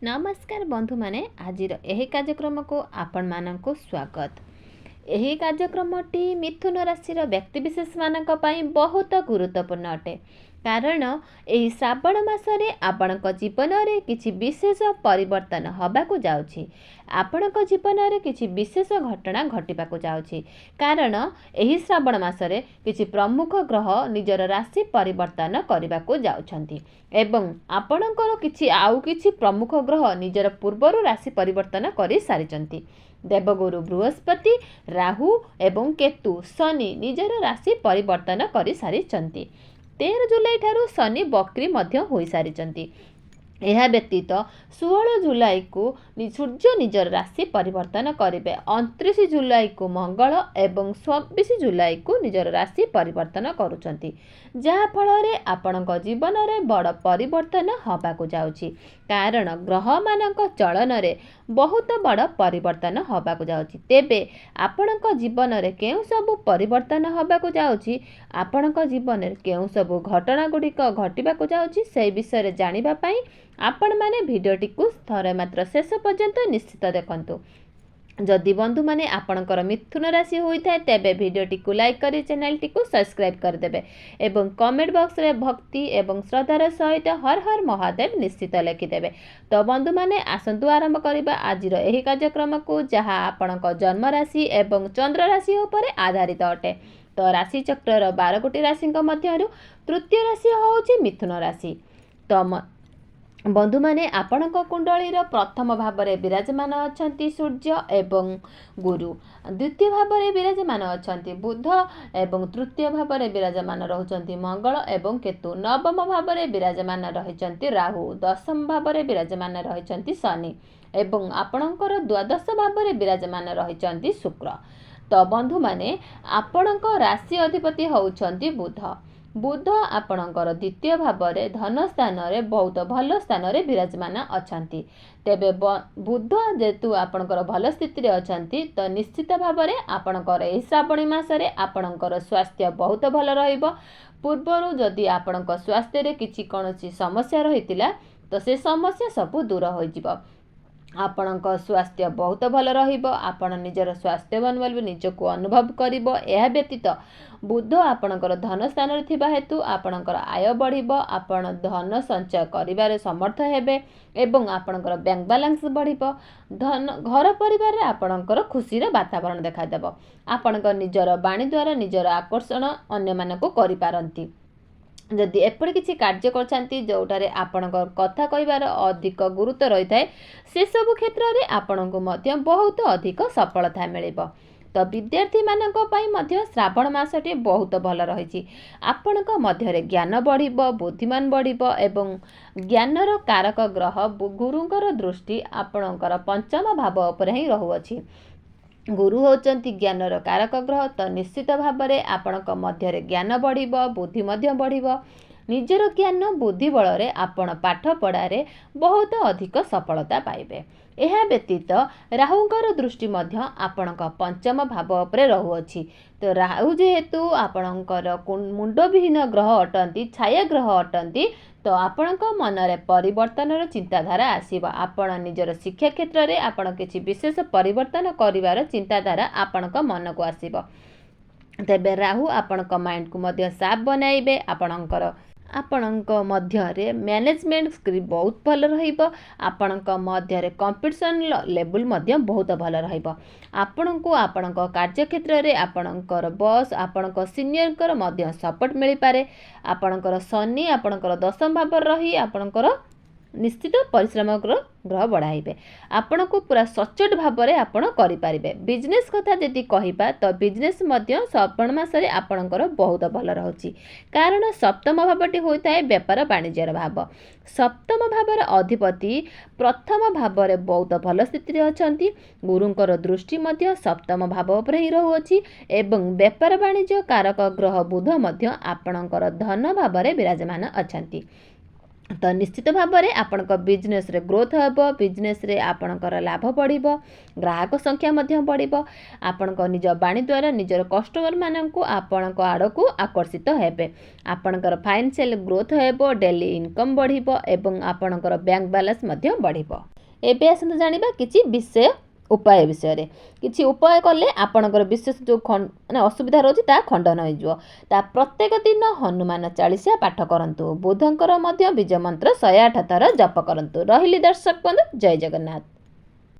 नमस्कार बंधु माने आजिर एही कार्यक्रम को आपण माननको स्वागत। एही कार्यक्रमटी मिथुन राशि व्यक्तिविशेष मानक पई बहुत गुरुत्वपूर्ण अटे कारण एही श्रावण मासरे आपणक जीवन रे किछि विशेष परिवर्तन हबाकू जाउछि। आपणक जीवन रे किछि विशेष घटना घटिबाकू जाउछि कारण एही श्रावण मासरे किछि प्रमुख ग्रह निजर राशि परिवर्तन करबाकू जाउछंती एवं आपणकर किछि आउ किछि प्रमुख ग्रह निजर पूर्वरु राशि परिवर्तन करि सारिचंती। देवगुरु बृहस्पति, राहु एवं केतु, शनि निजर राशि परिवर्तन करि सारिचंती। 13 जुलाई ठारू शनि बक्री मध्य होई सारिचंती। यह व्यतीत 16 जुलाई को सूर्य निजर राशि परिवर्तन करेंगे। 29 जुलाई को मंगल एवं 26 जुलाई को निजर राशि परिवर्तन करुचंती जहा फल रे आपणक जीवन रे बड़ परिवर्तन हबाकू जाउछि कारण ग्रह मानक चलन रे बहुत बड़ परिवर्तन हबाकू जाउछि। तेबे आपणक जीवन रे केउ सब परिवर्तन हबाकू जाउछि, आपणक जीवन रे केउ सब घटना गुड़िक घटिबाकू जाउछि से विषय रे जानिबा पई आपण माने भिडियोटी को थरे मात्र शेष पर्यंत निश्चित देखंतु। जदि बंधु माने आपणकर मिथुन राशि होइथाय तेबे भिडियोटी को लाइक करी चैनल टी को सब्सक्राइब कर देबे एवं कमेंट बॉक्स रे भक्ति एवं श्रद्धार सहित हर हर महादेव निश्चित लिखि देबे। तो बंधु माने आसंतु आरंभ करिबा आजिर एही कार्यक्रम को जहा आपणक जन्म राशि एवं चंद्र राशि ऊपर आधारित अटे। तो राशि चक्र 12 गोटी राशि मध्यरु तृतीय राशि होउची मिथुन राशि। तो बंधु माने आपणक कुंडलीर प्रथम भाव में विराजमान अछंती सूर्य एवं गुरु, द्वितीय भाव में विराजमान अछंती बुध एवं तृतीय भाव में विराजमान रहउचंती मंगल एवं केतु, नवम भाव में विराजमान रहिचंती राहु, दशम भाव में विराजमान रहिचंती शनि एवं आपणकर द्वादश भाव में विराजमान रहिचंती शुक्र। तो बंधु माने आपणक राशि अधिपति होउचंती बुध। बुध आपणकर द्वितीय भाव में धन स्थान रे बहुत भल स्थान रे विराजमान अछंती। तेबे बुध जेतु आपणकर भल स्थिति रे अछंती तो निश्चित भाव में आपणकर एही श्रावणी मासरे आपणकर स्वास्थ्य बहुत भल रहिबो। पूर्वरु जदि आपणक स्वास्थ्य रे किछि कोनोसी समस्या रहितिला तो से समस्या सब दूर होई जिवो। आपणक स्वास्थ्य बहुत भल रहिबो, आपण निजर स्वास्थ्यवान बोली निजको अनुभव करिबो। एहा व्यतीत बुध आपणकर धन स्थान रे थिबा हेतु आपणकर आय बढ़िबो, आपण धन संचय करिबारे समर्थ हेबे एवं आपणकर बैंक बैलेंस बढ़िबो। धन घर परिवार रे आपणकर खुशी रे वातावरण देखा देबो। आपणक निजर बाणी द्वारा निजर आकर्षण अन्य मानको करि पारंती। जदि एपरि किछि कार्य करछांती जोटारे आपणकर कथा कहिबार अधिक गुरुत्व रही थाए से सब क्षेत्र रे आपणको मध्य बहुत अधिक सफलता मिलिबो। तो विद्यार्थी मानक पई मध्य श्रावण मासटी बहुत भल रहिछि। आपणक मध्य रे ज्ञान बढ़िबो, बुद्धिमान बढ़िबो एवं ज्ञानर कारक ग्रह गुरुंकर दृष्टि आपणकर पंचम भाव उपर ही रहुअछि। गुरु होचंती ज्ञानर कारक ग्रह। तो निश्चित भाव में आपणक मध्य रे ज्ञान बढ़िबो, बुद्धि मध्य बढ़िबो। निजर ज्ञान बुद्धि बल रे आपण पाठ पढ़ारे बहुत अधिक सफलता पाइबे। यह व्यतीत राहुंकर दृष्टि मध्य आपणक पंचम भाव उपरे रहुअछि। तो राहु जेहेतु आपणकर मुंडविहीन ग्रह अटंती, छाया ग्रह अटंती, तो आपणक मन रे परिवर्तन चिंताधारा आसीबा। आपण निजर शिक्षा क्षेत्र रे आपण किछि विशेष परिवर्तन करिवार चिंताधारा आपणक मन को आसीबो। तेबे राहु आपणक माइंड को मध्य साफ बनाइबे। आपणक मध्य रे मैनेजमेंट स्किल बहुत भल रहिबो। आपणक मध्य रे कंपटीशन लेवल मध्य बहुत भल रहिबो। आपणको आपणक कार्य क्षेत्र रे आपणकर बॉस आपणक सीनियर मध्य सपोर्ट मिली पारे। आपणकर शनि आपणकर दशम भाव रही आपणकर निश्चित परिश्रम ग्रह बढ़ाइबे। आपण को पूरा सचोट भाव में आपण करि पारिबे। बिजनेस कथा जदि कहिबा तो बिजनेस मध्य श्रावण मासरे आपणकर बहुत भल रहउछि कारण सप्तम भावटी होइताय व्यापार वाणिज्यर भाव। सप्तम भावर अधिपति प्रथम भाव में बहुत भल स्थिति रे अछंती। गुरुंकर दृष्टि मध्य सप्तम भाव उपर ही रहुअछि एवं व्यापार वाणिज्य कारक ग्रह बुध मध्य आपणकर धन भाव में विराजमान अछंती। तो निश्चित भाव में आपणक बिजनेस रे ग्रोथ हेबो, बिजनेस रे आपणकर लाभ बढ़िबो, ग्राहक संख्या मध्य बढ़िबो। आपणक निज बाणी द्वारा निजर कस्टमर माननकु आपणक आड़कू आकर्षित हेबे। आपणकर फाइनेंशियल ग्रोथ हेबो, डेली इनकम बढ़िबो एवं आपणकर बैंक बैलेंस मध्य बढ़िबो। ଏବେ ଆସନ୍ତୁ ଜାଣିବା କିଛି ଉପାୟ ବିଷୟରେ। କିଛି ଉପାୟ କଲେ ଆପଣଙ୍କର ବିଶେଷ ଯେଉଁ ମାନେ ଅସୁବିଧା ରହୁଛି ତାହା ଖଣ୍ଡନ ହୋଇଯିବ। ତା ପ୍ରତ୍ୟେକ ଦିନ ହନୁମାନ ଚାଳିଶା ପାଠ କରନ୍ତୁ। ବୁଧଙ୍କର ମଧ୍ୟ ବୀଜ ମନ୍ତ୍ର 108 ଥର ଜପ କରନ୍ତୁ। ରହିଲି ଦର୍ଶକ ବନ୍ଧୁ, ଜୟ ଜଗନ୍ନାଥ।